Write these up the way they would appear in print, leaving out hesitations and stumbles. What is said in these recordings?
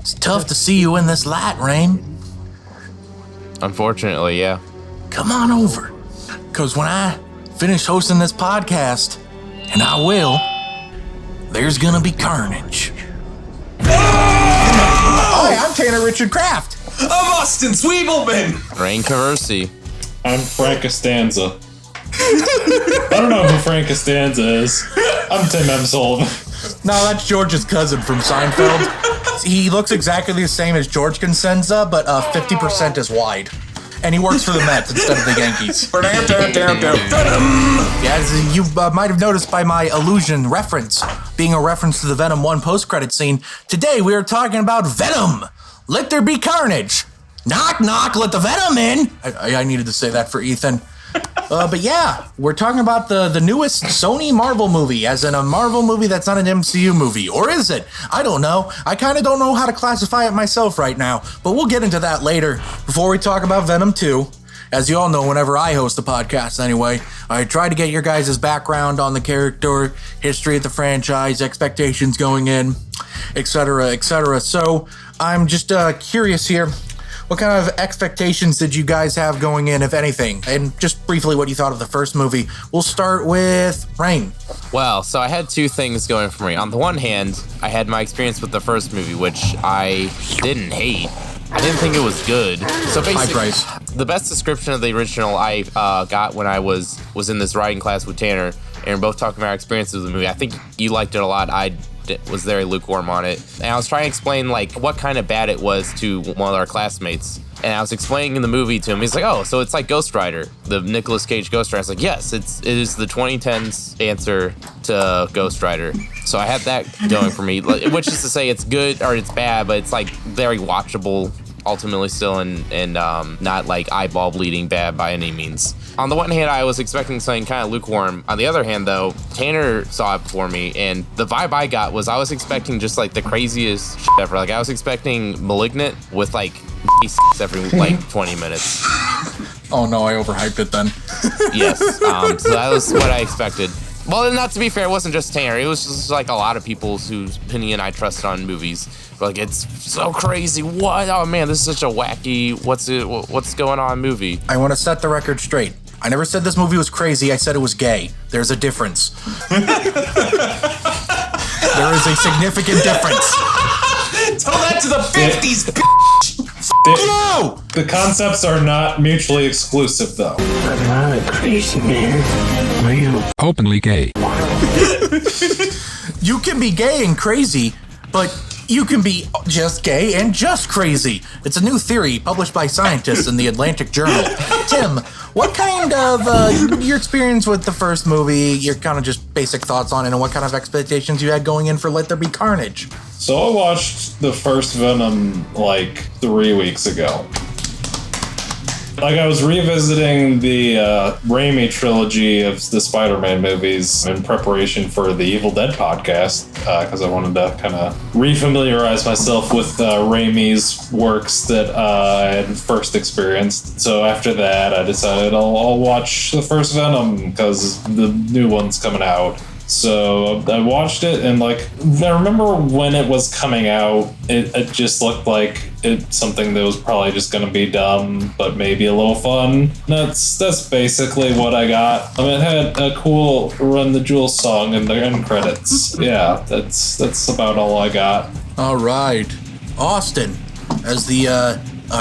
It's tough to see you in this light, Rein. Unfortunately, yeah. Come on over. Because when I finish hosting this podcast, and I will, there's gonna be carnage. Hi, I'm Tanner Richard Kraft. I'm Austin Sweebleman. Rein Caversi. I'm Frank Costanza. I don't know who Frank Costanza is. I'm Tim M. Sullivan. No, that's George's cousin from Seinfeld. He looks exactly the same as George Costanza, but 50% is wide. And he works for the Mets instead of the Yankees. Yeah, as you might have noticed by my allusion reference, being a reference to the Venom 1 post-credit scene, today we are talking about Venom. Let There Be Carnage. Knock, knock, let the Venom in. I needed to say that for Ethan. But yeah, we're talking about the newest Sony Marvel movie, as in a Marvel movie that's not an MCU movie. Or is it? I don't know. I kind of don't know how to classify it myself right now, but we'll get into that later. Before we talk about Venom 2, as you all know, whenever I host a podcast anyway, I try to get your guys' background on the character, history of the franchise, expectations going in, etc., etc. So I'm just curious here. What kind of expectations did you guys have going in, if anything? And just briefly, what you thought of the first movie. We'll start with Rein. Well, so I had two things going for me. On the one hand, I had my experience with the first movie, which I didn't hate. I didn't think it was good. So basically, the best description of the original I got when I was in this writing class with Tanner, and we're both talking about our experiences with the movie. I think you liked it a lot. I was very lukewarm on it. And I was trying to explain like what kind of bad it was to one of our classmates. And I was explaining the movie to him. He's like, oh, so it's like Ghost Rider, the Nicolas Cage Ghost Rider. I was like, yes, it is the 2010s answer to Ghost Rider. So I had that going for me, which is to say it's good or it's bad, but it's like very watchable ultimately still, and not like eyeball bleeding bad by any means. On the one hand, I was expecting something kind of lukewarm. On the other hand, though, Tanner saw it before me, and the vibe I got was I was expecting just like the craziest shit ever. Like I was expecting Malignant with like every like 20 minutes. Oh no, I overhyped it then. Yes, so that was what I expected. Well, not to be fair, it wasn't just Tanner. It was just like a lot of people whose opinion I trusted on movies. Like, it's so crazy. What? Oh man, this is such a wacky, what's going on movie. I want to set the record straight. I never said this movie was crazy. I said it was gay. There's a difference. There is a significant difference. Tell that to the 50s, The concepts are not mutually exclusive, though. I'm not a crazy man. I am openly gay. You can be gay and crazy, but you can be just gay and just crazy. It's a new theory published by scientists in the Atlantic Journal. Tim, what kind of your experience with the first movie, your kind of just basic thoughts on it, and what kind of expectations you had going in for Let There Be Carnage? So I watched the first Venom like 3 weeks ago. Like I was revisiting the Raimi trilogy of the Spider-Man movies in preparation for the Evil Dead podcast because I wanted to kind of refamiliarize myself with Raimi's works that I had first experienced. So after that, I decided I'll watch the first Venom because the new one's coming out. So I watched it, and like I remember when it was coming out, it just looked like it's something that was probably just going to be dumb, but maybe a little fun. That's basically what I got. I mean, it had a cool Run the Jewels song in the end credits. Yeah, that's about all I got. All right, Austin, as the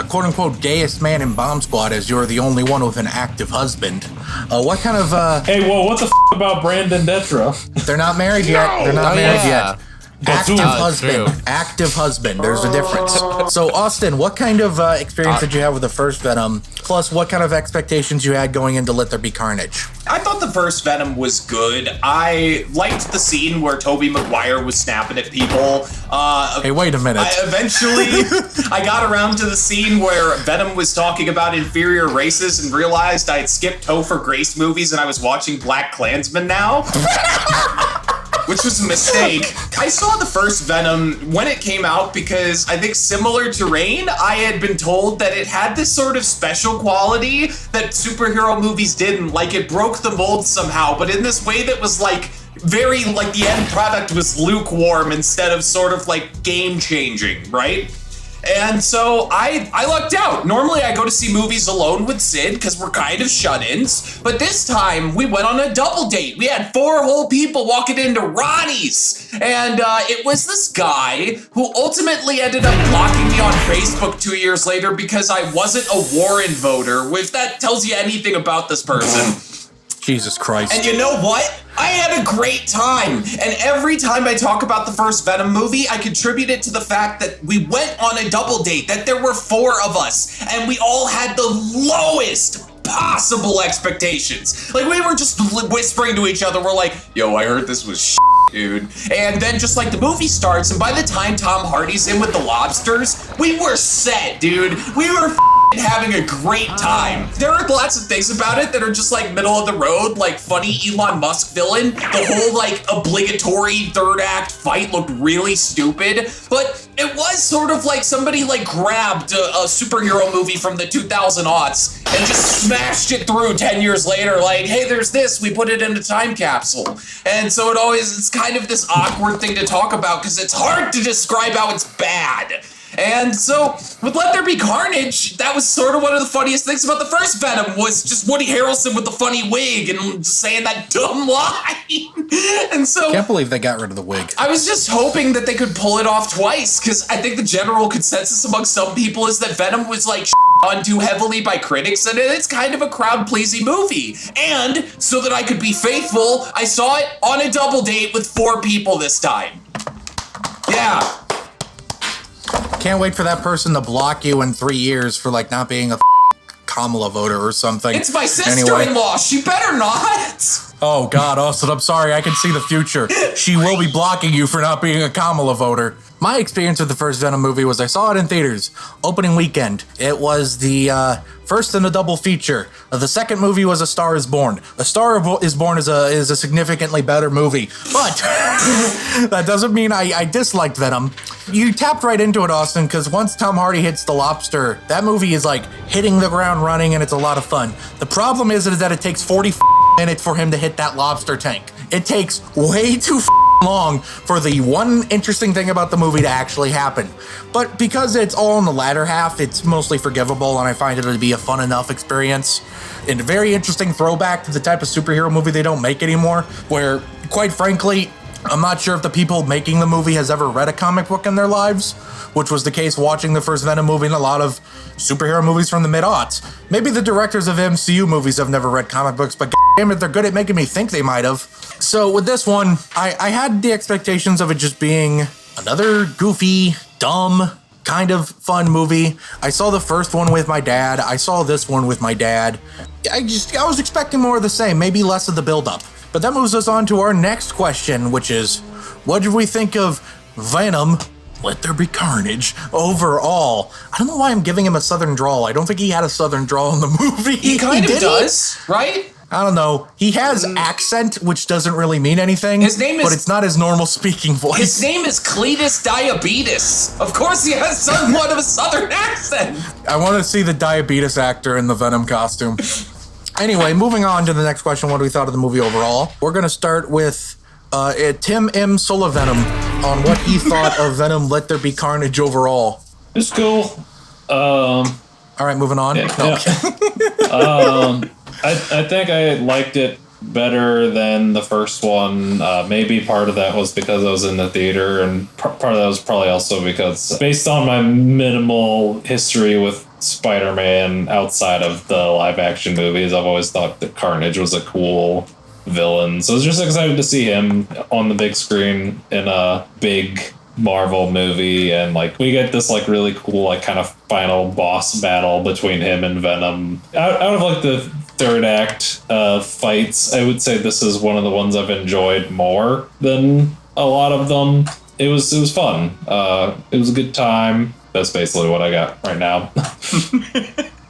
quote-unquote gayest man in Bomb Squad, as you're the only one with an active husband. What kind of... Hey, whoa, what the about Brandon Detra? They're not married yet. They're not married yet. Active husband. True. Active husband. There's a difference. So, Austin, what kind of experience did you have with the first Venom? Plus, what kind of expectations you had going into Let There Be Carnage? I thought the first Venom was good. I liked the scene where Tobey Maguire was snapping at people. Hey, wait a minute. I got around to the scene where Venom was talking about inferior races and realized I had skipped Topher Grace movies and I was watching Black Klansman now. Which was a mistake. I saw the first Venom when it came out because I think similar to Rein, I had been told that it had this sort of special quality that superhero movies didn't. Like it broke the mold somehow, but in this way that was like very, like, the end product was lukewarm instead of sort of, like, game-changing, right? And so I lucked out. Normally I go to see movies alone with Sid because we're kind of shut-ins. But this time we went on a double date. We had 4 whole people walking into Ronnie's. And it was this guy who ultimately ended up blocking me on Facebook 2 years later because I wasn't a Warren voter, if that tells you anything about this person. Jesus Christ. And you know what? I had a great time. And every time I talk about the first Venom movie, I contribute it to the fact that we went on a double date, that there were 4 of us, and we all had the lowest possible expectations. Like, we were just whispering to each other. We're like, yo, I heard this was shit, dude. And then just like the movie starts, and by the time Tom Hardy's in with the lobsters, we were set, dude. We were having a great time. There are lots of things about it that are just like middle of the road, like funny Elon Musk villain. The whole like obligatory third act fight looked really stupid, but it was sort of like somebody like grabbed a superhero movie from the 2000s and just smashed it through 10 years later, like, hey, there's this, we put it in a time capsule. And so it's kind of this awkward thing to talk about because it's hard to describe how it's bad. And so, with Let There Be Carnage, that was sort of one of the funniest things about the first Venom, was just Woody Harrelson with the funny wig and just saying that dumb line. And so... Can't believe they got rid of the wig. I was just hoping that they could pull it off twice, because I think the general consensus among some people is that Venom was, like, on too heavily by critics, and it's kind of a crowd-pleasing movie. And, so that I could be faithful, I saw it on a double date with 4 people this time. Yeah. Can't wait for that person to block you in 3 years for like not being a Kamala voter or something. It's my sister-in-law. She better not. Oh God, Austin, I'm sorry. I can see the future. She will be blocking you for not being a Kamala voter. My experience with the first Venom movie was I saw it in theaters, opening weekend. It was the first in a double feature. The second movie was A Star Is Born. A Star Is Born is a significantly better movie, but that doesn't mean I disliked Venom. You tapped right into it, Austin, because once Tom Hardy hits the lobster, that movie is like hitting the ground running and it's a lot of fun. The problem is that it takes 40 minutes for him to hit that lobster tank. It takes way too long for the one interesting thing about the movie to actually happen. But because it's all in the latter half, it's mostly forgivable, and I find it to be a fun enough experience. And a very interesting throwback to the type of superhero movie they don't make anymore, where, quite frankly, I'm not sure if the people making the movie has ever read a comic book in their lives, which was the case watching the first Venom movie and a lot of superhero movies from the mid-aughts. Maybe the directors of MCU movies have never read comic books, but damn it, they're good at making me think they might have. So with this one, I had the expectations of it just being another goofy, dumb, kind of fun movie. I saw the first one with my dad. I saw this one with my dad. I was expecting more of the same, maybe less of the build-up. But that moves us on to our next question, which is, what did we think of Venom, Let There Be Carnage, overall? I don't know why I'm giving him a southern drawl. I don't think he had a southern drawl in the movie. He kind of does, right? I don't know. He has accent, which doesn't really mean anything. His name is... But it's not his normal speaking voice. His name is Cletus Diabetes. Of course he has somewhat of a southern accent. I want to see the diabetes actor in the Venom costume. Anyway, moving on to the next question, what we thought of the movie overall. We're going to start with Tim M. Sullivanum on what he thought of Venom Let There Be Carnage overall. It's cool. All right, moving on. Yeah, I think I liked it better than the first one. Maybe part of that was because I was in the theater, and part of that was probably also because, based on my minimal history with Spider-Man outside of the live-action movies, I've always thought that Carnage was a cool villain. So I was just excited to see him on the big screen in a big Marvel movie, and like we get this like really cool like kind of final boss battle between him and Venom. Out of like the third act fights, I would say this is one of the ones I've enjoyed more than a lot of them. It was fun. It was a good time. That's basically what I got right now.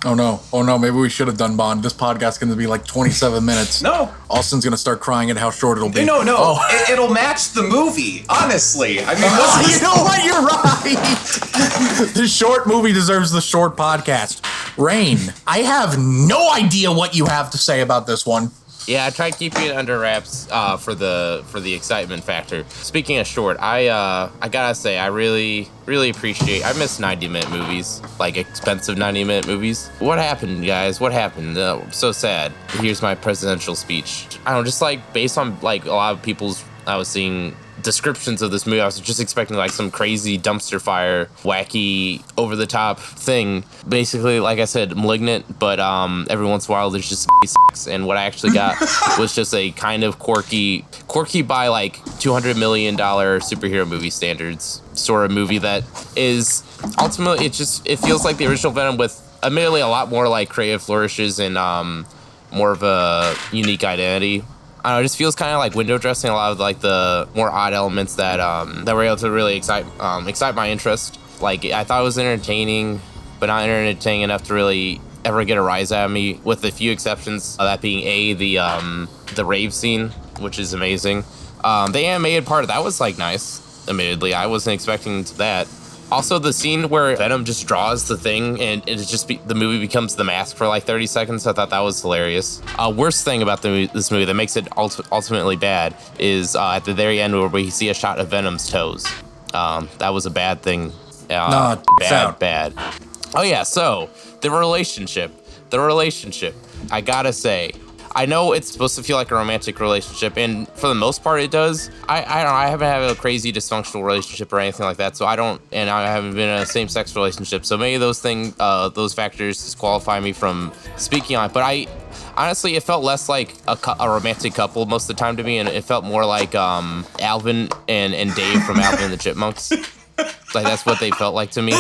Oh no, maybe we should have done Bond. This podcast's going to be like 27 minutes. No. Austin's going to start crying at how short it'll be. No. Oh. It'll match the movie, honestly. I mean, you know what? You're right. The short movie deserves the short podcast. Rein, I have no idea what you have to say about this one. Yeah, I tried keeping it under wraps for the excitement factor. Speaking of short, I gotta say I really appreciate. I miss 90-minute movies, like expensive 90-minute movies. What happened, guys? What happened? I'm so sad. Here's my presidential speech. I don't know, just like based on like a lot of people's I was seeing descriptions of this movie, I was just expecting like some crazy dumpster fire, wacky, over the top thing. Basically, like I said, Malignant, but every once in a while there's just sex. And what I actually got was just a kind of quirky by like $200 million superhero movie standards sort of movie that is ultimately it feels like the original Venom with admittedly a lot more like creative flourishes and more of a unique identity. I don't know, it just feels kind of like window dressing a lot of like the more odd elements that were able to really excite my interest. Like I thought it was entertaining, but not entertaining enough to really ever get a rise out of me. With a few exceptions, that being the rave scene, which is amazing. The animated part that was like nice. Admittedly, I wasn't expecting that. Also, the scene where Venom just draws the thing and the movie becomes the mask for like 30 seconds. I thought that was hilarious. Worst thing about this movie that makes it ultimately bad is at the very end where we see a shot of Venom's toes. That was a bad thing. Bad. Oh yeah, so the relationship. I gotta say, I know it's supposed to feel like a romantic relationship, and for the most part it does. I don't know, I haven't had a crazy dysfunctional relationship or anything like that, I haven't been in a same-sex relationship, so maybe those factors disqualify me from speaking on it, but honestly, it felt less like a romantic couple most of the time to me, and it felt more like Alvin and Dave from Alvin and the Chipmunks. Like, that's what they felt like to me.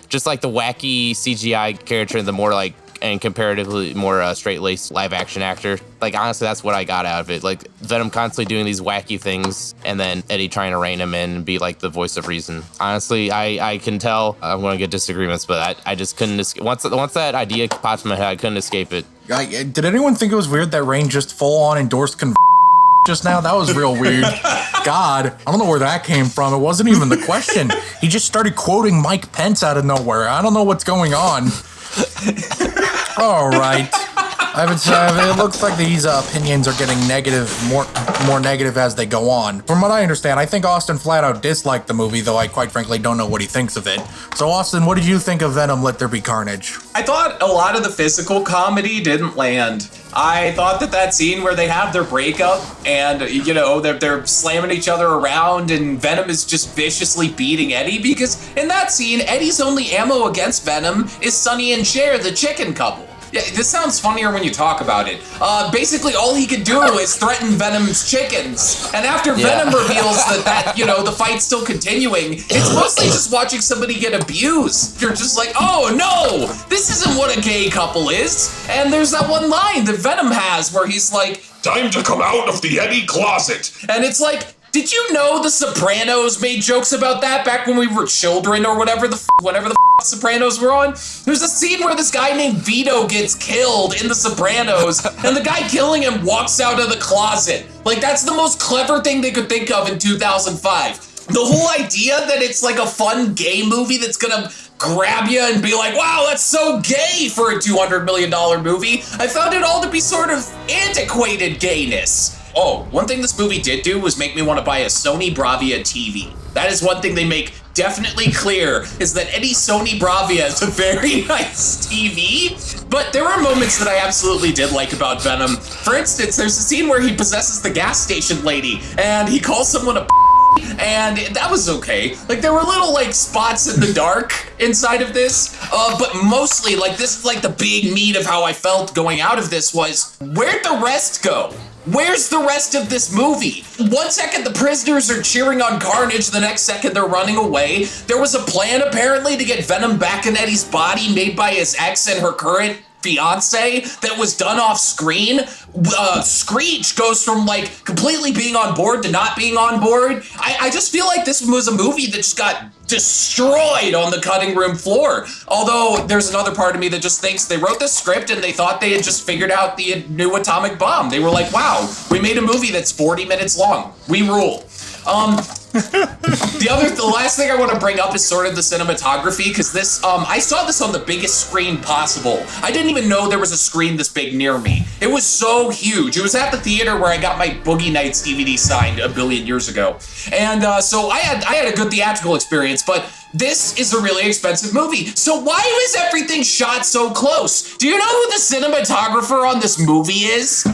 Just like the wacky CGI character and the more like, and comparatively more straight-laced live-action actor. Like, honestly, that's what I got out of it. Like, Venom constantly doing these wacky things, and then Eddie trying to rein him in and be, like, the voice of reason. Honestly, I can tell I'm going to get disagreements, but I just couldn't escape. Once that idea popped in my head, I couldn't escape it. Did anyone think it was weird that Rein just full-on endorsed just now? That was real weird. God, I don't know where that came from. It wasn't even the question. He just started quoting Mike Pence out of nowhere. I don't know what's going on. All right. It looks like these opinions are getting more negative as they go on. From what I understand, I think Austin flat out disliked the movie, though I quite frankly don't know what he thinks of it. So Austin, what did you think of Venom, Let There Be Carnage? I thought a lot of the physical comedy didn't land. I thought that scene where they have their breakup and, you know, they're slamming each other around and Venom is just viciously beating Eddie, because in that scene, Eddie's only ammo against Venom is Sonny and Cher, the chicken couple. Yeah, this sounds funnier when you talk about it. Basically, all he could do is threaten Venom's chickens. And after Venom reveals that, you know, the fight's still continuing, it's mostly just watching somebody get abused. You're just like, oh no, this isn't what a gay couple is. And there's that one line that Venom has where he's like, time to come out of the Eddie closet. And it's like, did you know The Sopranos made jokes about that back when we were children or whenever the Sopranos were on? There's a scene where this guy named Vito gets killed in The Sopranos, and the guy killing him walks out of the closet. Like, that's the most clever thing they could think of in 2005. The whole idea that it's like a fun gay movie that's gonna grab you and be like, wow, that's so gay for a $200 million movie, I found it all to be sort of antiquated gayness. Oh, one thing this movie did do was make me want to buy a Sony Bravia TV. That is one thing they make definitely clear, is that any Sony Bravia is a very nice TV. But there are moments that I absolutely did like about Venom. For instance, there's a scene where he possesses the gas station lady, and he calls someone a and that was okay. Like, there were little, like, spots in the dark inside of this, but mostly, like, this is, like, the big meat of how I felt going out of this was, where'd the rest go? Where's the rest of this movie? 1 second, the prisoners are cheering on Carnage. The next second, they're running away. There was a plan, apparently, to get Venom back in Eddie's body made by his ex and her current fiance that was done off screen. Screech goes from like completely being on board to not being on board. I just feel like this was a movie that just got destroyed on the cutting room floor. Although there's another part of me that just thinks they wrote this script and they thought they had just figured out the new atomic bomb. They were like, wow, we made a movie that's 40 minutes long. We rule. The last thing I want to bring up is sort of the cinematography, because this, I saw this on the biggest screen possible. I didn't even know there was a screen this big near me. It was so huge. It was at the theater where I got my Boogie Nights DVD signed a billion years ago. And so I had a good theatrical experience, but this is a really expensive movie. So why was everything shot so close? Do you know who the cinematographer on this movie is?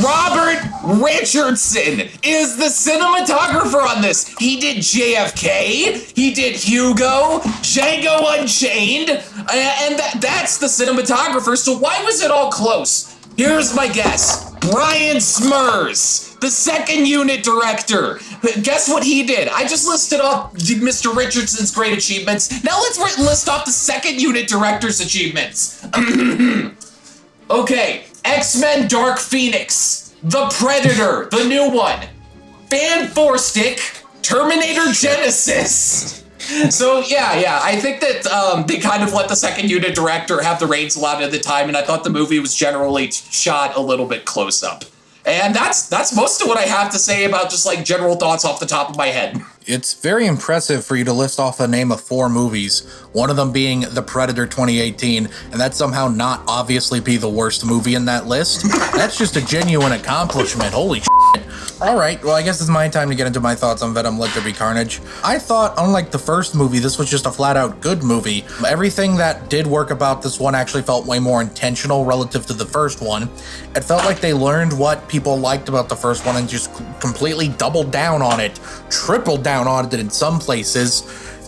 Robert Richardson is the cinematographer on this. He did JFK, he did Hugo, Django Unchained, and that's the cinematographer. So why was it all close? Here's my guess. Brian Smurs, the second unit director. Guess what he did? I just listed off Mr. Richardson's great achievements. Now let's list off the second unit director's achievements. Okay, X-Men Dark Phoenix, The Predator, the new one, Fan Four Stick, Terminator Genesis. So yeah, I think that they kind of let the second unit director have the reins a lot of the time, and I thought the movie was generally shot a little bit close up. And that's most of what I have to say about just like general thoughts off the top of my head. It's very impressive for you to list off a name of 4 movies, one of them being The Predator 2018, and that somehow not obviously be the worst movie in that list. That's just a genuine accomplishment. Holy shit. All right, well, I guess it's my time to get into my thoughts on Venom, Let There Be Carnage. I thought, unlike the first movie, this was just a flat-out good movie. Everything that did work about this one actually felt way more intentional relative to the first one. It felt like they learned what people liked about the first one and just completely doubled down on it, tripled down on it in some places.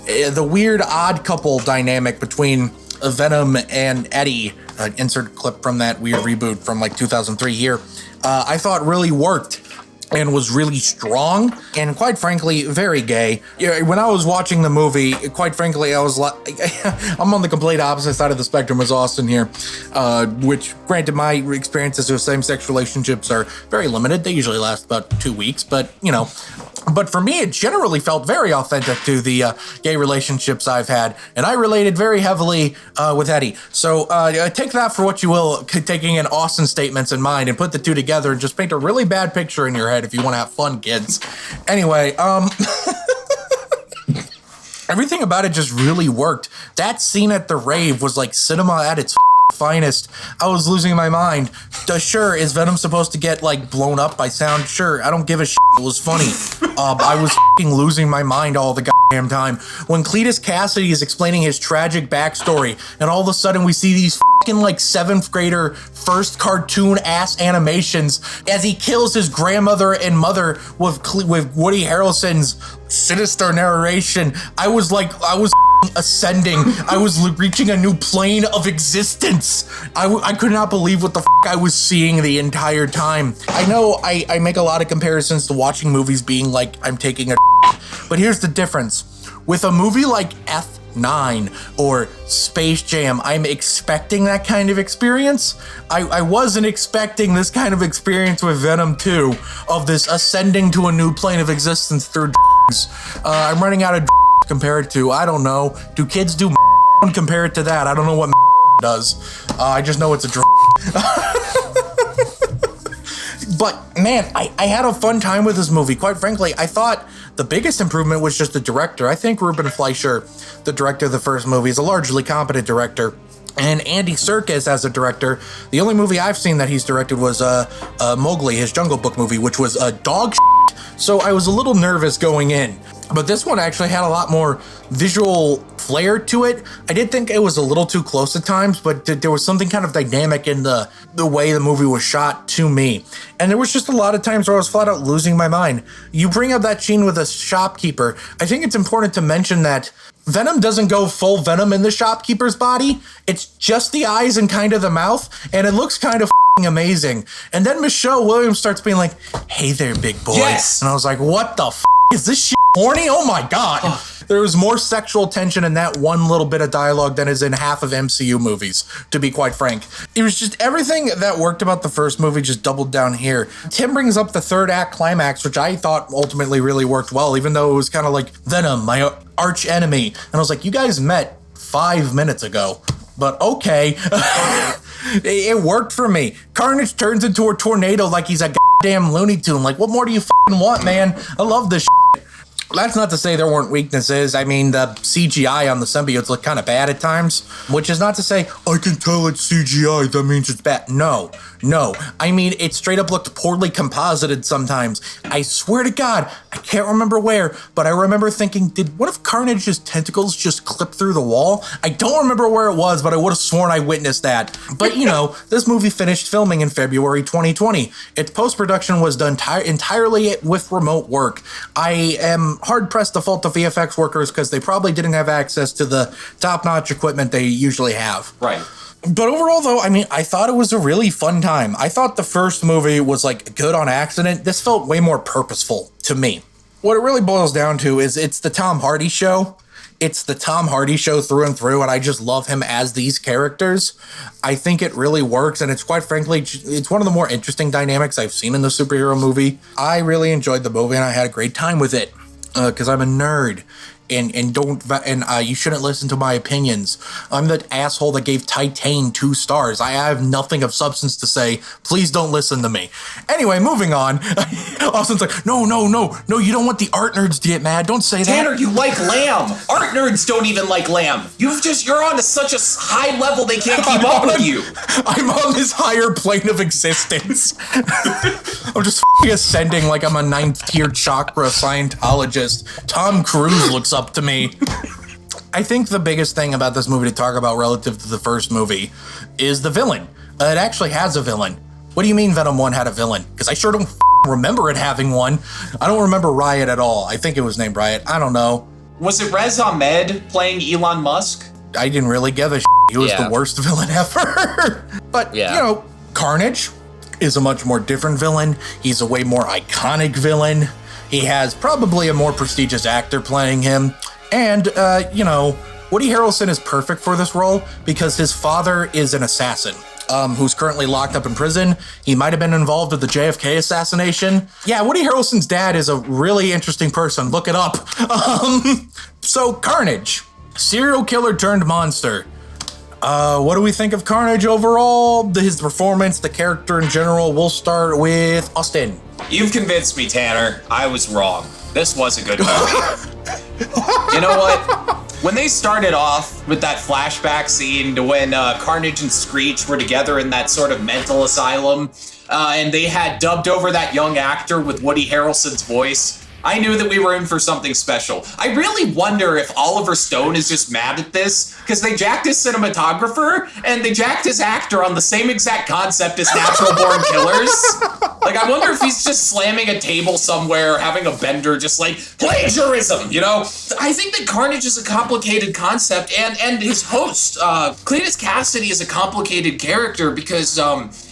The weird odd couple dynamic between Venom and Eddie, insert clip from that weird reboot from like 2003 here, I thought really worked and was really strong and quite frankly very gay. When I was watching the movie, quite frankly, I was like, I'm on the complete opposite side of the spectrum as Austin here, which granted my experiences with same-sex relationships are very limited. They usually last about 2 weeks, but you know, but for me, it generally felt very authentic to the gay relationships I've had, and I related very heavily with Eddie. So take that for what you will, taking in Austin's statements in mind, and put the two together and just paint a really bad picture in your head if you want to have fun, kids. Anyway, everything about it just really worked. That scene at the rave was like cinema at its finest. I was losing my mind. Sure, is Venom supposed to get like blown up by sound? Sure, I don't give a shit. It was funny. I was losing my mind all the goddamn time. When Cletus Cassidy is explaining his tragic backstory, and all of a sudden we see these like 7th grader first cartoon ass animations as he kills his grandmother and mother with Woody Harrelson's sinister narration, I was ascending. I was reaching a new plane of existence. I could not believe what the I was seeing the entire time. I know I make a lot of comparisons to watching movies being like I'm taking a but here's the difference. With a movie like F9 or Space Jam, I'm expecting that kind of experience. I wasn't expecting this kind of experience with Venom 2, of this ascending to a new plane of existence through I'm running out of compared to, I don't know, do kids do compare it to that? I don't know what does. I just know it's a But man, I had a fun time with this movie. Quite frankly, I thought the biggest improvement was just the director. I think Ruben Fleischer, the director of the first movie, is a largely competent director. And Andy Serkis as a director, the only movie I've seen that he's directed was Mowgli, his Jungle Book movie, which was a dog shit. So I was a little nervous going in. But this one actually had a lot more visual flair to it. I did think it was a little too close at times, but there was something kind of dynamic in the way the movie was shot to me. And there was just a lot of times where I was flat out losing my mind. You bring up that scene with the shopkeeper. I think it's important to mention that Venom doesn't go full Venom in the shopkeeper's body. It's just the eyes and kind of the mouth, and it looks kind of amazing. And then Michelle Williams starts being like, "Hey there, big boy." Yes. And I was like, what the is this shit horny? Oh my god. There was more sexual tension in that one little bit of dialogue than is in half of MCU movies, to be quite frank. It was just everything that worked about the first movie just doubled down here. Tim brings up the third act climax, which I thought ultimately really worked well, even though it was kind of like Venom, my arch enemy. And I was like, you guys met 5 minutes ago, but okay. It worked for me. Carnage turns into a tornado like he's a goddamn Looney Tune. Like, what more do you want, man? I love this shit. That's not to say there weren't weaknesses. I mean, the CGI on the symbiotes look kind of bad at times, which is not to say, I can tell it's CGI, that means it's bad. No. I mean, it straight up looked poorly composited sometimes. I swear to God, I can't remember where, but I remember thinking, what if Carnage's tentacles just clipped through the wall? I don't remember where it was, but I would have sworn I witnessed that. But, this movie finished filming in February 2020. Its post-production was done entirely with remote work. I am hard-pressed to fault the VFX workers because they probably didn't have access to the top-notch equipment they usually have. Right. But overall, though, I mean, I thought it was a really fun time. I thought the first movie was, good on accident. This felt way more purposeful to me. What it really boils down to is it's the Tom Hardy show. It's the Tom Hardy show through and through, and I just love him as these characters. I think it really works, and it's quite frankly, it's one of the more interesting dynamics I've seen in the superhero movie. I really enjoyed the movie, and I had a great time with it, because I'm a nerd. And you shouldn't listen to my opinions. I'm the asshole that gave Titan 2 stars. I have nothing of substance to say. Please don't listen to me. Anyway, moving on. Austin's like, no, you don't want the art nerds to get mad. Don't say that. Tanner, you like Lamb. Art nerds don't even like Lamb. You're on to such a high level they can't keep up with you. I'm on this higher plane of existence. I'm just ascending like I'm a 9th tier chakra Scientologist. Tom Cruise looks up to me. I think the biggest thing about this movie to talk about relative to the first movie is the villain. It actually has a villain. What do you mean Venom 1 had a villain? Because I sure don't remember it having one. I don't remember Riot at all. I think it was named Riot. I don't know. Was it Rez Ahmed playing Elon Musk? I didn't really give a shit. He was the worst villain ever. But, Carnage is a much more different villain. He's a way more iconic villain. He has probably a more prestigious actor playing him. And, Woody Harrelson is perfect for this role because his father is an assassin who's currently locked up in prison. He might have been involved with the JFK assassination. Yeah, Woody Harrelson's dad is a really interesting person. Look it up. So, Carnage, serial killer turned monster. What do we think of Carnage overall? His performance, the character in general. We'll start with Austin. You've convinced me, Tanner. I was wrong. This was a good movie. You know what? When they started off with that flashback scene to when Carnage and Screech were together in that sort of mental asylum, and they had dubbed over that young actor with Woody Harrelson's voice, I knew that we were in for something special. I really wonder if Oliver Stone is just mad at this because they jacked his cinematographer and they jacked his actor on the same exact concept as Natural Born Killers. I wonder if he's just slamming a table somewhere, having a bender, just plagiarism, I think that Carnage is a complicated concept and his host, Cletus Cassidy, is a complicated character because,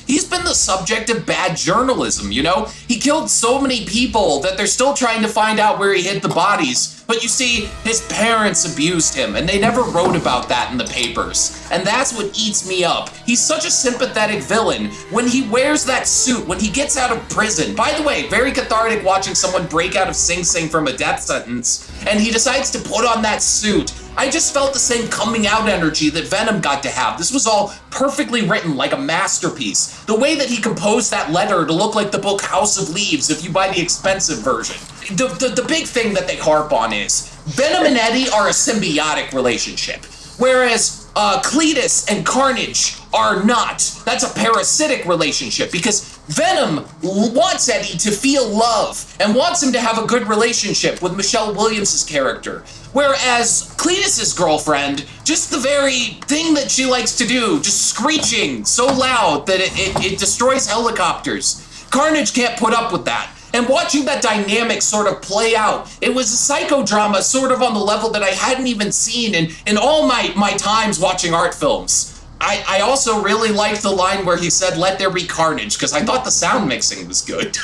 he's been the subject of bad journalism, He killed so many people that they're still trying to find out where he hid the bodies. But you see, his parents abused him, and they never wrote about that in the papers. And that's what eats me up. He's such a sympathetic villain. When he wears that suit, when he gets out of prison, by the way, very cathartic watching someone break out of Sing Sing from a death sentence, and he decides to put on that suit. I just felt the same coming out energy that Venom got to have. This was all perfectly written like a masterpiece. The way that he composed that letter to look like the book House of Leaves if you buy the expensive version. The big thing that they harp on is Venom and Eddie are a symbiotic relationship, whereas Cletus and Carnage are not. That's a parasitic relationship because Venom wants Eddie to feel love and wants him to have a good relationship with Michelle Williams' character. Whereas Cletus's girlfriend, just the very thing that she likes to do, just screeching so loud that it destroys helicopters. Carnage can't put up with that. And watching that dynamic sort of play out, it was a psychodrama sort of on the level that I hadn't even seen in all my times watching art films. I also really liked the line where he said, "Let there be carnage," because I thought the sound mixing was good.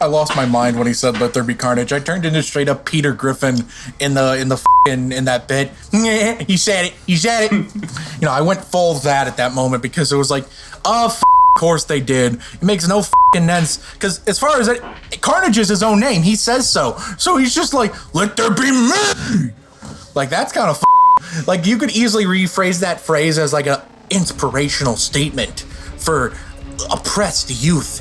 I lost my mind when he said "Let there be carnage." I turned into straight up Peter Griffin in that bit. He said it. I went full that at that moment because it was like, of course they did. It makes no sense because as far as Carnage is his own name, he says so. So he's just like, "Let there be me." Like that's kind of you could easily rephrase that phrase as like a inspirational statement for oppressed youth.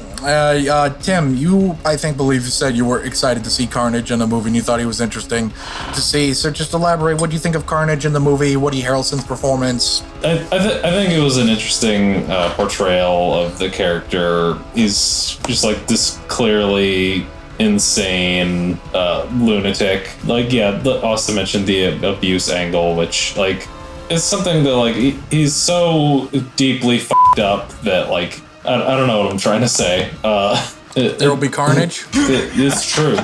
Tim, you, I think, believe you said you were excited to see Carnage in the movie and you thought he was interesting to see. So just elaborate, what do you think of Carnage in the movie? Woody Harrelson's performance? I think it was an interesting portrayal of the character. He's just like this clearly insane lunatic. Like, yeah, Austin mentioned the abuse angle, which, like, is something that, like, he's so deeply fucked up that, like, I don't know what I'm trying to say. There will be carnage? It's true.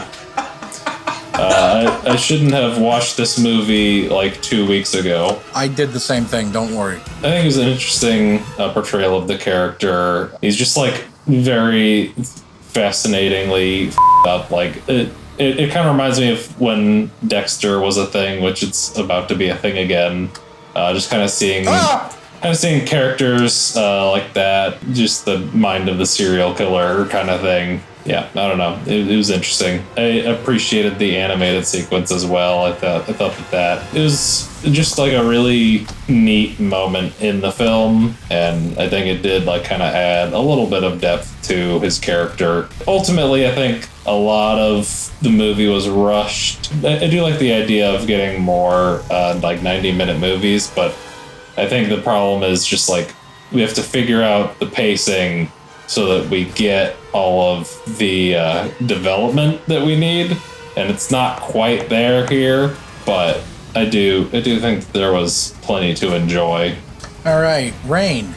I shouldn't have watched this movie like 2 weeks ago. I did the same thing, don't worry. I think it was an interesting portrayal of the character. He's just like very fascinatingly up. Like it kind of reminds me of when Dexter was a thing, which it's about to be a thing again. Just kind of seeing characters like that, just the mind of the serial killer kind of thing. Yeah, I don't know. It was interesting. I appreciated the animated sequence as well. I thought that it was just like a really neat moment in the film, and I think it did like kind of add a little bit of depth to his character. Ultimately, I think a lot of the movie was rushed. I do like the idea of getting more like 90-minute movies, but I think the problem is just like we have to figure out the pacing so that we get all of the development that we need, and it's not quite there here, but I do think there was plenty to enjoy. All right, Rein,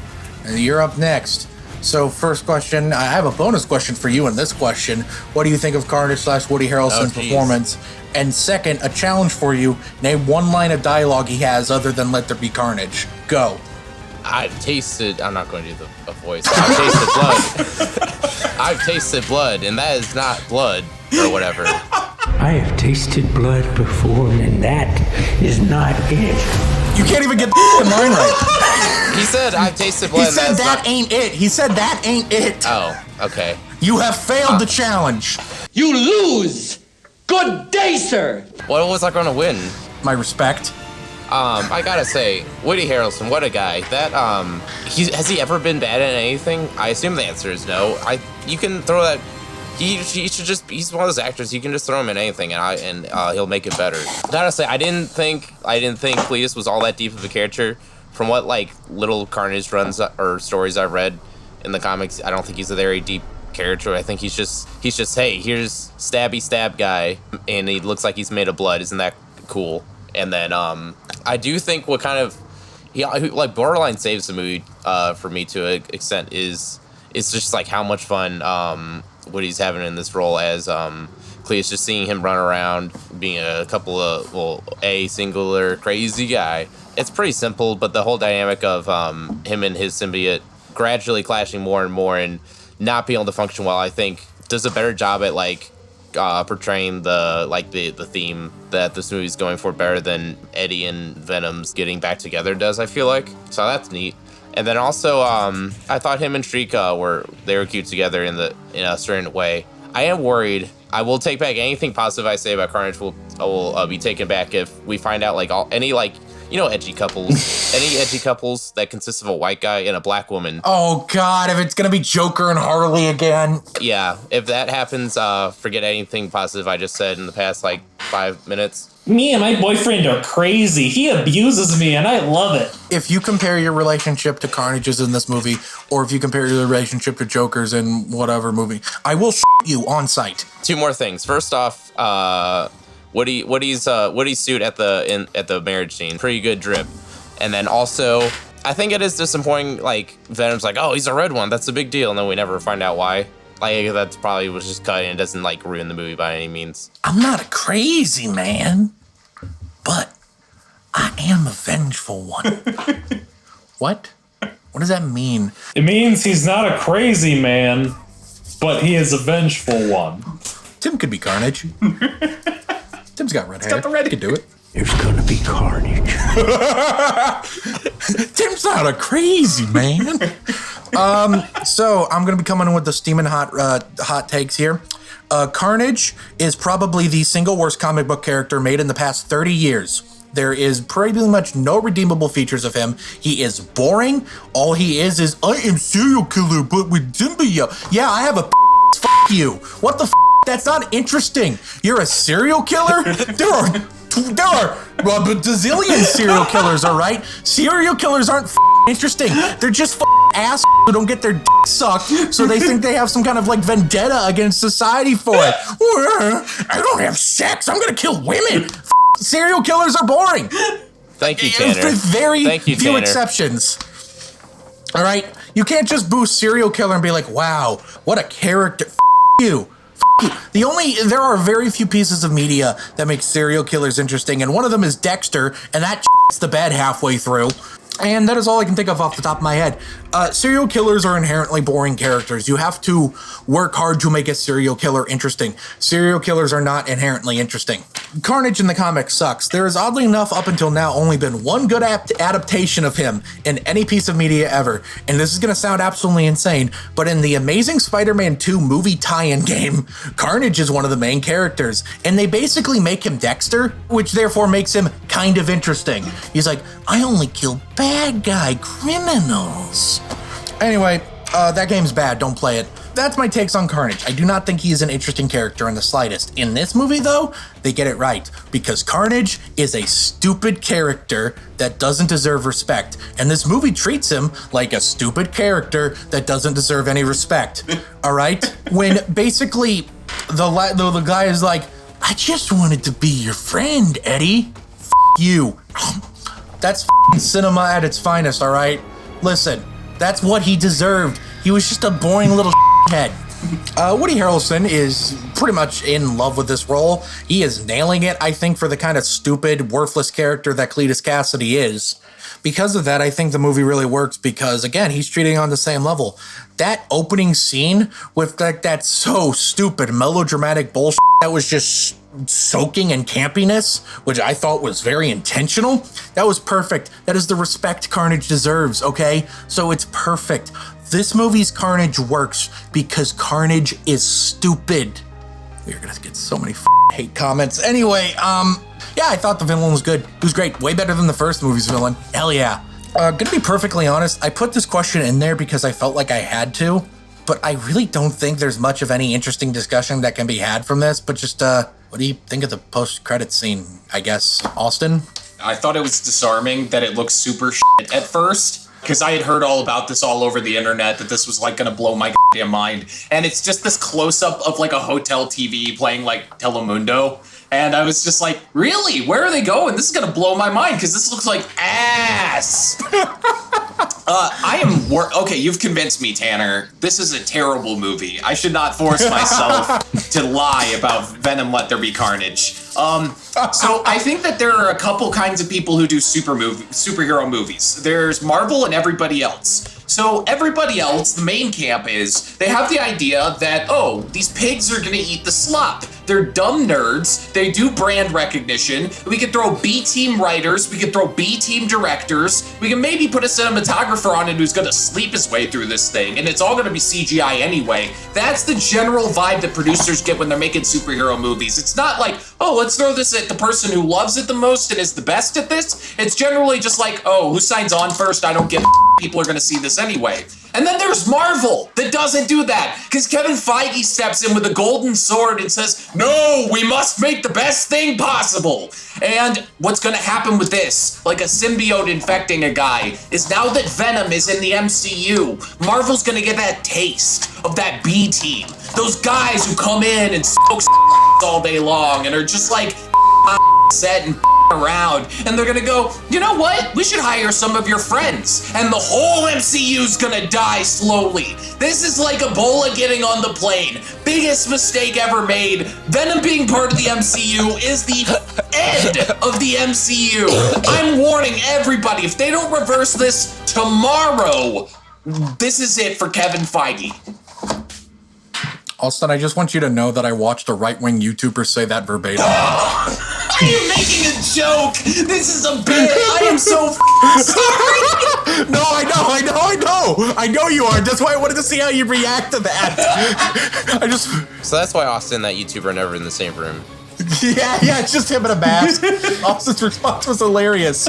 you're up next. So first question, I have a bonus question for you in this question. What do you think of Carnage / Woody Harrelson's performance? And second, a challenge for you. Name one line of dialogue he has other than "Let There Be Carnage." Go. I'm not going to do the voice. I've tasted blood. I've tasted blood, and that is not blood or whatever. I have tasted blood before, and that is not it. You can't even get the line right. He said, I've tasted blood. He said that ain't it. He said that ain't it. Oh, okay. You have failed the challenge. You lose. Good day, sir. What was I going to win? My respect. I gotta say, Woody Harrelson, what a guy. That, has he ever been bad at anything? I assume the answer is no. You can throw that, he should just, he's one of those actors, you can just throw him in anything and he'll make it better. Gotta say, I didn't think Cletus was all that deep of a character. From what, like, little Carnage runs or stories I've read in the comics, I don't think he's a very deep character. I think he's just, hey, here's stabby stab guy, and he looks like he's made of blood. Isn't that cool? And then I do think what kind of like borderline saves the movie for me to an extent is just like how much fun Woody's having in this role as Cletus, just seeing him run around being a singular crazy guy. It's pretty simple, but the whole dynamic of him and his symbiote gradually clashing more and more and not being able to function well, I think does a better job at like portraying the theme that this movie's going for better than Eddie and Venom's getting back together does, I feel like. So that's neat. And then also, I thought him and Shrika were cute together in a certain way. I am worried. I will take back anything positive I say about Carnage. Will be taken back if we find out edgy couples that consist of a white guy and a black woman. Oh God, if it's gonna be Joker and Harley again. Yeah, if that happens, forget anything positive I just said in the past 5 minutes. Me and my boyfriend are crazy. He abuses me and I love it. If you compare your relationship to Carnage's in this movie, or if you compare your relationship to Joker's in whatever movie, I will you on sight. Two more things. First off, Woody's suit at the marriage scene, pretty good drip. And then also, I think it is disappointing, like, Venom's like, oh, he's a red one, that's a big deal, and then we never find out why. Like, that's probably was just cut and it doesn't, like, ruin the movie by any means. I'm not a crazy man, but I am a vengeful one. What? What does that mean? It means he's not a crazy man, but he is a vengeful one. Tim could be Carnage. Tim's got red hair. Got the red. He could do it. There's gonna be carnage. Tim's not a crazy man. So I'm gonna be coming in with the steaming hot takes here. Carnage is probably the single worst comic book character made in the past 30 years. There is pretty much no redeemable features of him. He is boring. All he is I am serial killer, but with symbiote. Yeah, I have a fuck you. What the f? That's not interesting. You're a serial killer? There are bazillion serial killers, all right? Serial killers aren't interesting. They're just ass who don't get their dick sucked, so they think they have some kind of like vendetta against society for it. I don't have sex. I'm gonna kill women. Serial killers are boring. Thank you, Tanner. With very few Tanner. exceptions. All right? You can't just boost serial killer and be like, wow, what a character. You. There are very few pieces of media that make serial killers interesting, and one of them is Dexter, and that the bed halfway through. And that is all I can think of off the top of my head. Serial killers are inherently boring characters. You have to work hard to make a serial killer interesting. Serial killers are not inherently interesting. Carnage in the comics sucks. There has oddly enough up until now only been one good adaptation of him in any piece of media ever. And this is going to sound absolutely insane, but in the Amazing Spider-Man 2 movie tie-in game, Carnage is one of the main characters. And they basically make him Dexter, which therefore makes him kind of interesting. He's like, I only kill bad guy criminals. Anyway, that game's bad. Don't play it. That's my takes on Carnage. I do not think he is an interesting character in the slightest. In this movie, though, they get it right, because Carnage is a stupid character that doesn't deserve respect, and this movie treats him like a stupid character that doesn't deserve any respect. All right? When basically the guy is like, I just wanted to be your friend, Eddie. F you. That's cinema at its finest, all right? Listen, that's what he deserved. He was just a boring little head. Woody Harrelson is pretty much in love with this role. He is nailing it, I think, for the kind of stupid, worthless character that Cletus Cassidy is. Because of that, I think the movie really works because, again, he's treating on the same level. That opening scene with that so stupid melodramatic bullshit that was just soaking in campiness, which I thought was very intentional, that was perfect. That is the respect Carnage deserves, okay? So it's perfect. This movie's Carnage works because Carnage is stupid. We're gonna get so many hate comments. Anyway, yeah, I thought the villain was good. It was great. Way better than the first movie's villain. Hell yeah. Gonna be perfectly honest, I put this question in there because I felt like I had to, but I really don't think there's much of any interesting discussion that can be had from this, but just, what do you think of the post-credits scene, I guess? Austin? I thought it was disarming that it looked super shit at first, because I had heard all about this all over the internet, that this was like gonna blow my goddamn mind. And it's just this close-up of like a hotel TV playing like Telemundo. And I was just like, really? Where are they going? This is gonna blow my mind, because this looks like ass. Okay, you've convinced me, Tanner. This is a terrible movie. I should not force myself to lie about Venom, Let There Be Carnage. So I think that there are a couple kinds of people who do superhero movies. There's Marvel and everybody else. So everybody else, the main camp is, they have the idea that, oh, these pigs are gonna eat the slop. They're dumb nerds. They do brand recognition. We could throw B-team writers. We could throw B-team directors. We can maybe put a cinematographer on it who's gonna sleep his way through this thing, and it's all gonna be CGI anyway. That's the general vibe that producers get when they're making superhero movies. It's not like, oh, let's throw this at the person who loves it the most and is the best at this. It's generally just like, oh, who signs on first? I don't give a people are gonna see this anyway. And then there's Marvel that doesn't do that, because Kevin Feige steps in with a golden sword and says, no, we must make the best thing possible. And what's gonna happen with this, like a symbiote infecting a guy, is now that Venom is in the MCU, Marvel's gonna get that taste of that B team. Those guys who come in and smoke all day long and are just like set and around, and they're gonna go, you know what? We should hire some of your friends, and the whole MCU's gonna die slowly. This is like Ebola getting on the plane. Biggest mistake ever made. Venom being part of the MCU is the end of the MCU. I'm warning everybody, if they don't reverse this tomorrow, this is it for Kevin Feige. Austin, I just want you to know that I watched a right-wing YouTuber say that verbatim. Are you making a joke? This is a bit. I am so sorry. No, I know you are. That's why I wanted to see how you react to that. So that's why Austin and that YouTuber are never in the same room. Yeah, it's just him in a mask. Austin's response was hilarious.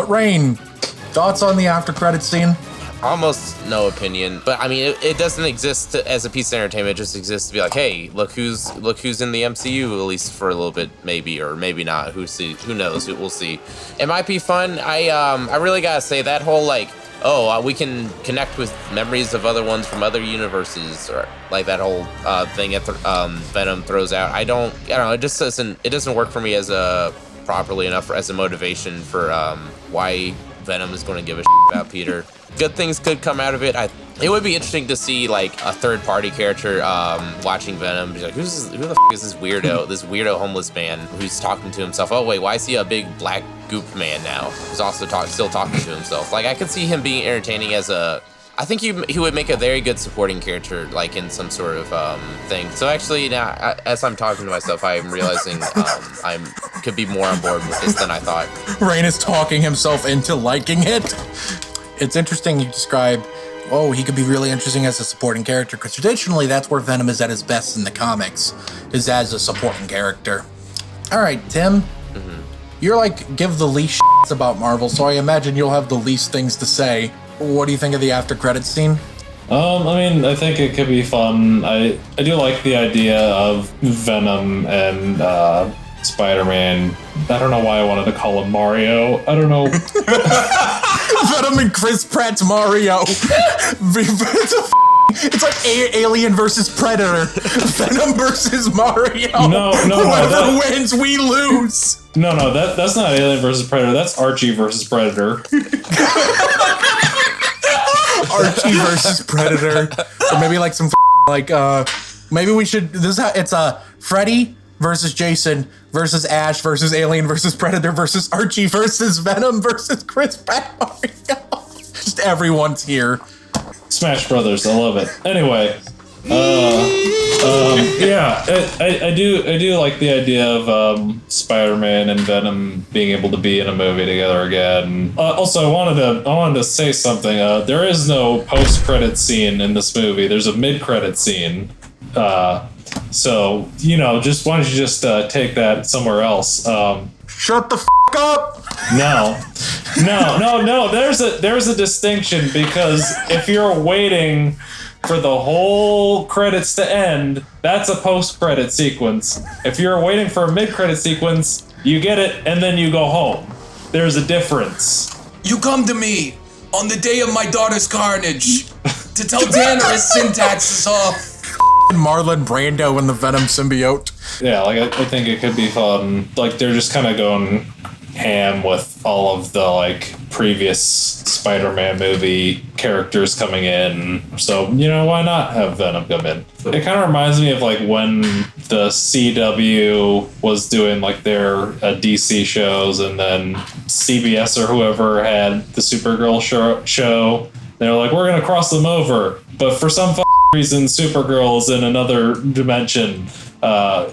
Rein, thoughts on the after credits scene? Almost no opinion, but I mean, it doesn't exist as a piece of entertainment. It just exists to be like, hey, look who's in the MCU, at least for a little bit, maybe, or maybe not. Who knows? We'll see. It might be fun. I really gotta say that whole like, we can connect with memories of other ones from other universes, or like that whole thing that Venom throws out. I don't know. It just doesn't work for me as a properly enough as a motivation for why Venom is going to give a shit about Peter. Good things could come out of it. It would be interesting to see like a third-party character watching Venom. Be like, who the f is this weirdo? This weirdo homeless man who's talking to himself. Oh wait, why is he a big black goop man now? Who's also still talking to himself. Like I could see him being entertaining as a. I think he would make a very good supporting character, like in some sort of thing. So actually, now as I'm talking to myself, I'm realizing I could be more on board with this than I thought. Rein is talking himself into liking it. It's interesting you describe, he could be really interesting as a supporting character, because traditionally that's where Venom is at his best in the comics, is as a supporting character. All right, Tim, you're like, give the least shits about Marvel, so I imagine you'll have the least things to say. What do you think of the after credits scene? I mean, I think it could be fun. I do like the idea of Venom and Spider-Man. I don't know why I wanted to call him Mario. I don't know. Venom and Chris Pratt's Mario. It's like Alien versus Predator. Venom versus Mario. No. Whoever wins, we lose. No, that's not Alien versus Predator. That's Archie versus Predator. Archie versus Predator. Or maybe like some maybe we should. It's Freddy versus Jason versus Ash versus Alien versus Predator versus Archie versus Venom versus Chris Pratt Mario. Just everyone's here. Smash Brothers, I love it. Anyway, I do like the idea of Spider-Man and Venom being able to be in a movie together again. Also, I wanted to say something. There is no post-credit scene in this movie. There's a mid-credit scene. So, just why don't you just take that somewhere else? Shut the f*** up! No. There's a distinction, because if you're waiting for the whole credits to end, that's a post-credit sequence. If you're waiting for a mid-credit sequence, you get it and then you go home. There's a difference. You come to me on the day of my daughter's carnage to tell Tanner his syntax is off. Marlon Brando and the Venom symbiote. Yeah, like I think it could be fun. Like they're just kind of going ham with all of the like previous Spider-Man movie characters coming in. So, why not have Venom come in? It kind of reminds me of like when the CW was doing like their DC shows, and then CBS or whoever had the Supergirl show. They were like, we're going to cross them over. But for some reason, Supergirl is in another dimension.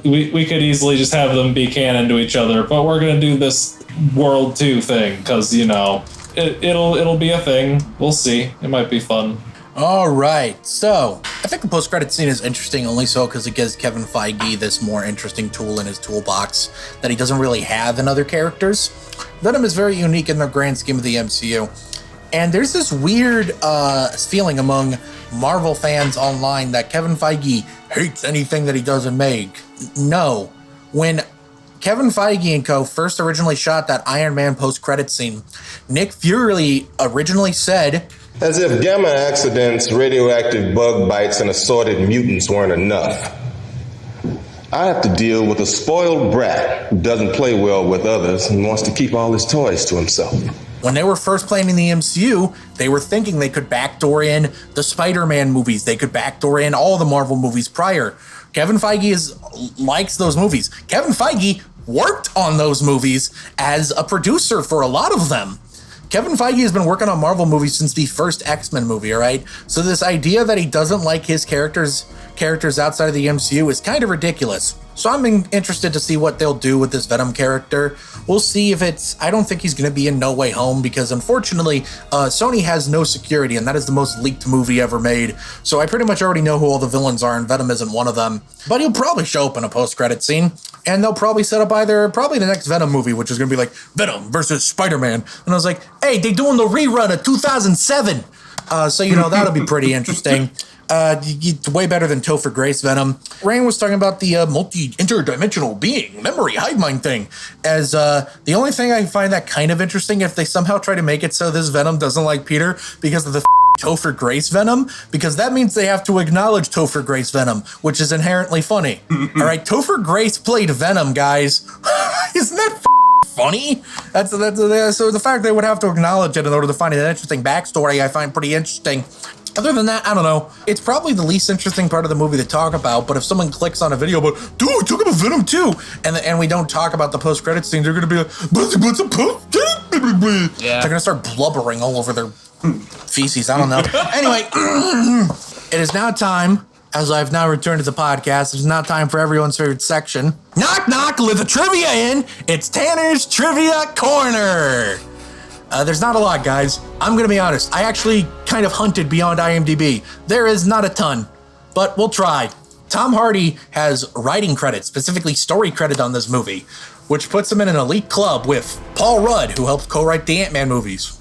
We could easily just have them be canon to each other, but we're going to do this World 2 thing because, it'll be a thing. We'll see. It might be fun. All right. So I think the post-credit scene is interesting only so because it gives Kevin Feige this more interesting tool in his toolbox that he doesn't really have in other characters. Venom is very unique in the grand scheme of the MCU. And there's this weird feeling among Marvel fans online that Kevin Feige hates anything that he doesn't make. No. When Kevin Feige and co. first originally shot that Iron Man post-credit scene, Nick Fury originally said, as if gamma accidents, radioactive bug bites, and assorted mutants weren't enough, I have to deal with a spoiled brat who doesn't play well with others and wants to keep all his toys to himself. When they were first playing in the MCU, they were thinking they could backdoor in the Spider-Man movies. They could backdoor in all the Marvel movies prior. Kevin Feige likes those movies. Kevin Feige worked on those movies as a producer for a lot of them. Kevin Feige has been working on Marvel movies since the first X-Men movie, all right? So this idea that he doesn't like his characters outside of the MCU is kind of ridiculous. So I'm interested to see what they'll do with this Venom character. We'll see if I don't think he's going to be in No Way Home because unfortunately, Sony has no security and that is the most leaked movie ever made. So I pretty much already know who all the villains are and Venom isn't one of them. But he'll probably show up in a post-credit scene and they'll probably set up probably the next Venom movie, which is going to be like Venom versus Spider-Man. And I was like, hey, they're doing the rerun of 2007. So, that'll be pretty interesting. It's way better than Topher Grace Venom. Rein was talking about the interdimensional being, memory, hive mind thing. As the only thing I find that kind of interesting, if they somehow try to make it so this Venom doesn't like Peter because of the Topher Grace Venom, because that means they have to acknowledge Topher Grace Venom, which is inherently funny. All right, Topher Grace played Venom, guys. Isn't that funny? That's so the fact they would have to acknowledge it in order to find an interesting backstory, I find pretty interesting. Other than that, I don't know. It's probably the least interesting part of the movie to talk about, but if someone clicks on a video about, dude, talk about Venom 2, and we don't talk about the post-credit scene, they're going to be like, what's a post-credit? Yeah. They're going to start blubbering all over their feces. I don't know. Anyway, it is now time, as I've now returned to the podcast, it is now time for everyone's favorite section. Knock, knock, let the trivia in. It's Tanner's Trivia Corner. There's not a lot, guys. I'm going to be honest. I actually kind of hunted beyond IMDb. There is not a ton, but we'll try. Tom Hardy has writing credit, specifically story credit on this movie, which puts him in an elite club with Paul Rudd, who helped co-write the Ant-Man movies,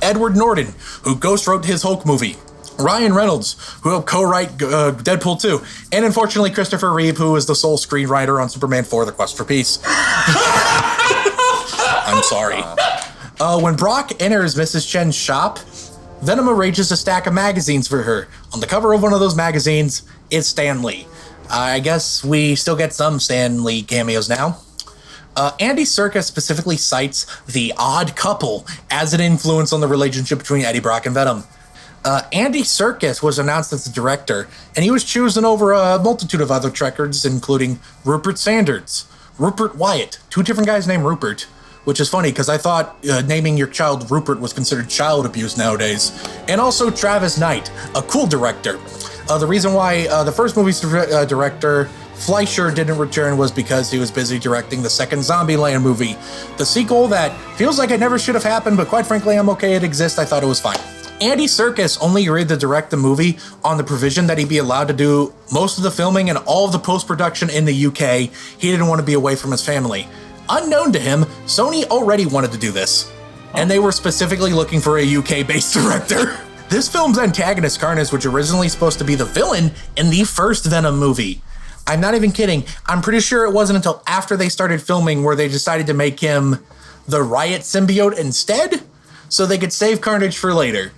Edward Norton, who ghost-wrote his Hulk movie, Ryan Reynolds, who helped co-write Deadpool 2, and unfortunately Christopher Reeve, who is the sole screenwriter on Superman 4: The Quest for Peace. I'm sorry. When Brock enters Mrs. Chen's shop, Venom arranges a stack of magazines for her. On the cover of one of those magazines is Stan Lee. I guess we still get some Stan Lee cameos now. Andy Serkis specifically cites The Odd Couple as an influence on the relationship between Eddie Brock and Venom. Andy Serkis was announced as the director, and he was chosen over a multitude of other records, including Rupert Sanders, Rupert Wyatt, two different guys named Rupert, which is funny because I thought naming your child Rupert was considered child abuse nowadays. And also Travis Knight, a cool director. The reason why the first movie's director, Fleischer, didn't return was because he was busy directing the second Zombieland movie. The sequel that feels like it never should have happened, but quite frankly, I'm okay it exists. I thought it was fine. Andy Serkis only agreed to direct the movie on the provision that he'd be allowed to do most of the filming and all of the post-production in the UK. He didn't want to be away from his family. Unknown to him, Sony already wanted to do this, and they were specifically looking for a UK-based director. This film's antagonist, Carnage, was originally supposed to be the villain in the first Venom movie. I'm not even kidding. I'm pretty sure it wasn't until after they started filming where they decided to make him the Riot symbiote instead, so they could save Carnage for later.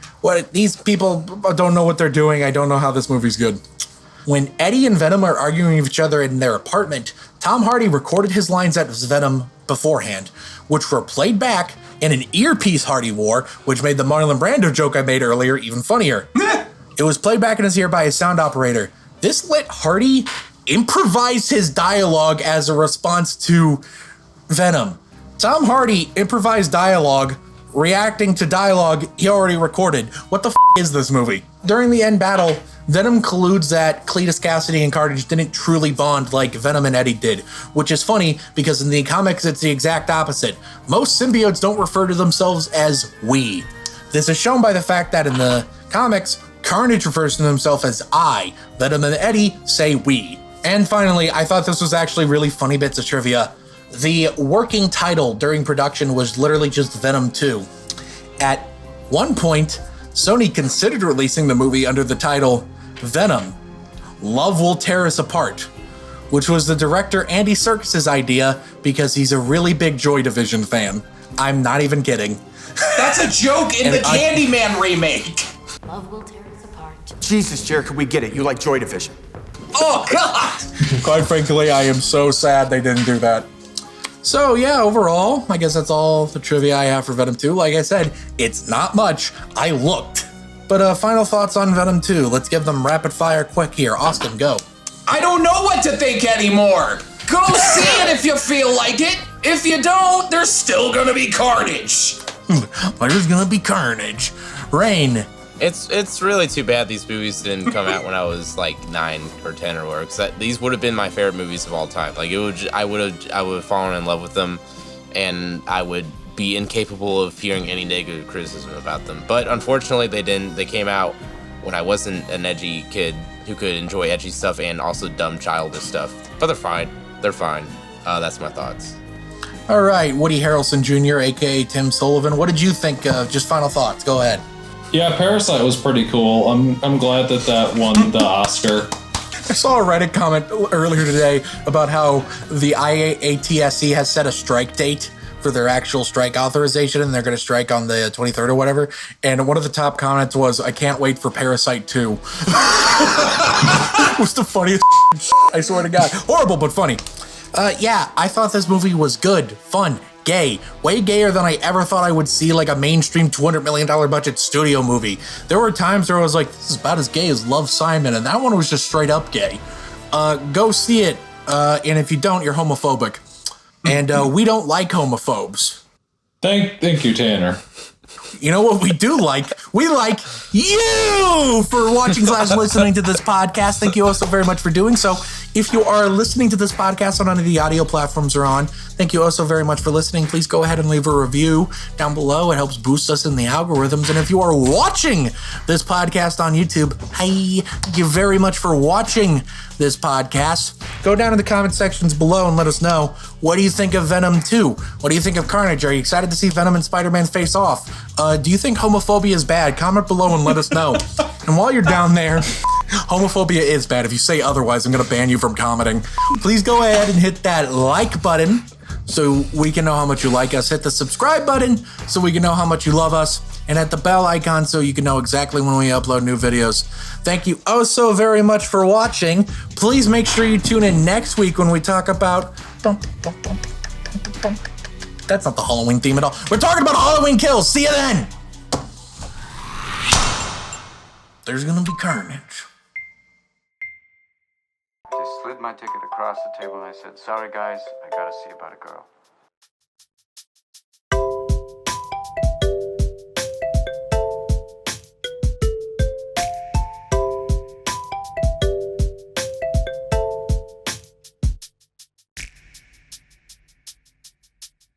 These people don't know what they're doing. I don't know how this movie's good. When Eddie and Venom are arguing with each other in their apartment, Tom Hardy recorded his lines as Venom beforehand, which were played back in an earpiece Hardy wore, which made the Marlon Brando joke I made earlier even funnier. It was played back in his ear by a sound operator. This let Hardy improvise his dialogue as a response to Venom. Tom Hardy improvised dialogue reacting to dialogue he already recorded. What the is this movie? During the end battle, Venom colludes that Cletus Cassidy and Carnage didn't truly bond like Venom and Eddie did, which is funny because in the comics it's the exact opposite. Most symbiotes don't refer to themselves as we. This is shown by the fact that in the comics, Carnage refers to himself as I. Venom and Eddie say we. And finally, I thought this was actually really funny bits of trivia. The working title during production was literally just Venom 2. At one point, Sony considered releasing the movie under the title Venom, Love Will Tear Us Apart, which was the director Andy Serkis' idea because he's a really big Joy Division fan. I'm not even kidding. That's a joke in the Candyman remake. Love will tear us apart. Jesus, Jared, could we get it? You like Joy Division. Oh, God! Quite frankly, I am so sad they didn't do that. So yeah, overall, I guess that's all the trivia I have for Venom 2. Like I said, it's not much. I looked. But final thoughts on Venom 2. Let's give them rapid fire quick here. Austin, go. I don't know what to think anymore. Go see it if you feel like it. If you don't, there's still gonna be carnage. There's gonna be carnage. Rein, It's really too bad these movies didn't come out when I was like 9 or 10 or whatever, because these would have been my favorite movies of all time. Like I would have fallen in love with them, and I would be incapable of hearing any negative criticism about them. But unfortunately, they didn't. They came out when I wasn't an edgy kid who could enjoy edgy stuff and also dumb childish stuff. But they're fine. They're fine. That's my thoughts. All right, Woody Harrelson Jr., aka Tim Sullivan. What did you think? Just final thoughts. Go ahead. Yeah, Parasite was pretty cool. I'm glad that won the Oscar. I saw a Reddit comment earlier today about how the IATSE has set a strike date for their actual strike authorization, and they're going to strike on the 23rd or whatever. And one of the top comments was, "I can't wait for Parasite 2." It was the funniest I swear to God. Horrible, but funny. Yeah, I thought this movie was good, fun, gay. Way gayer than I ever thought I would see like a mainstream $200 million budget studio movie. There were times where I was like, this is about as gay as Love, Simon, and that one was just straight up gay. Go see it, and if you don't, you're homophobic. And we don't like homophobes. Thank you, Tanner. You know what we do like? We like you for watching / listening to this podcast. Thank you all so very much for doing so. If you are listening to this podcast on any of the audio platforms we're on, thank you also very much for listening. Please go ahead and leave a review down below. It helps boost us in the algorithms. And if you are watching this podcast on YouTube, hi, thank you very much for watching this podcast. Go down in the comment sections below and let us know, what do you think of Venom 2? What do you think of Carnage? Are you excited to see Venom and Spider-Man face off? Do you think homophobia is bad? Comment below and let us know. And while you're down there, homophobia is bad. If you say otherwise, I'm going to ban you from commenting. Please go ahead and hit that like button so we can know how much you like us. Hit the subscribe button so we can know how much you love us. And hit the bell icon so you can know exactly when we upload new videos. Thank you oh so very much for watching. Please make sure you tune in next week when we talk about... That's not the Halloween theme at all. We're talking about Halloween Kills. See you then. There's gonna be carnage. I just slid my ticket across the table and I said, "Sorry guys, I gotta see about a girl."